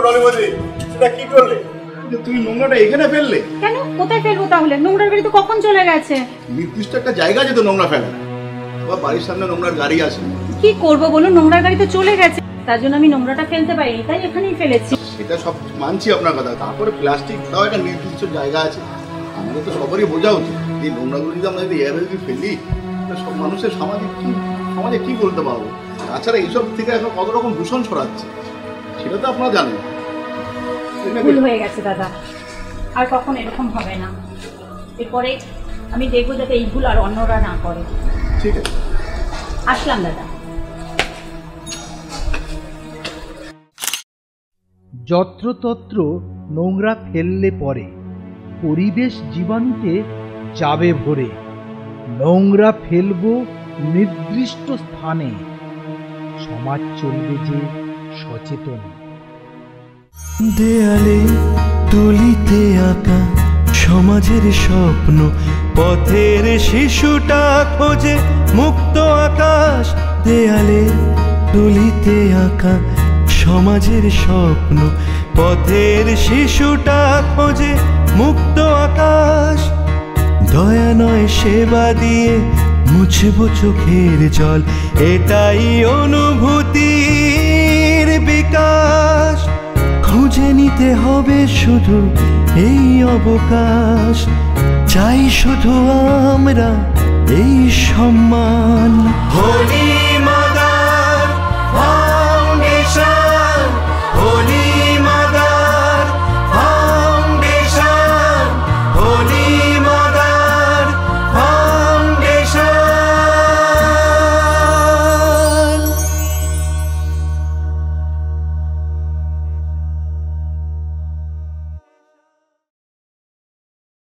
ডলিবদি, সেটা কি করলে? তুমি নোংরাটা এখানে ফেললে কেন? কোথায় ফেলবো তাহলে? নোংরার গাড়ি তো কখন চলে গেছে। নির্দিষ্ট একটা জায়গা আছে তো নোংরা ফেলা। বা বাড়ির সামনে নোংরার গাড়ি আছে। কি করবো বলুন, নোংরার গাড়ি তো চলে গেছে, তার জন্য আমি নোংরাটা ফেলতে পারিনি, তাই এখানেই ফেলেছি। সেটা সব মানছি আপনার কথা, তারপরে প্লাস্টিক তাও একটা নির্দিষ্ট জায়গা আছে। আমাদের তো সবারই বোঝা উচিত এই নোংরাগুলো যদি আমরা যদি এভাবে যদি ফেলি, সব মানুষের সমাজে কি বলতে পারবো? তাছাড়া এইসব থেকে এখন কত রকম দূষণ ছড়াচ্ছে সেটা তো আপনারা জানেন। ভুল হয়ে গেছে দাদা, আর কখন এরকম হবে না। এরপরে আমি দেখবো যাতে এই ভুল আর অন্যরা না করে। ঠিক আছে, আসলাম দাদা। যত্রতত্র নোংরা ফেললে পরে পরিবেশ জীবাণুতে যাবে ভরে। নোংরা ফেলবো নির্দিষ্ট স্থানে, সমাজ চলবে যে সচেতন। দেয়ালে তুলিতে আঁকা সমাজের স্বপ্ন, পথের শিশুটা খোঁজে মুক্ত আকাশ। দেয়ালে তুলিতে আঁকা সমাজের স্বপ্ন, পথের শিশুটা খোঁজে মুক্ত আকাশ। দয়া নয় সেবা দিয়ে মুছব চোখের জল, এটাই অনুভূতির বিকাশ। খুঁজে নিতে হবে শুধু এই অবকাশ, চাই শুধু আমরা এই সম্মান। হোলি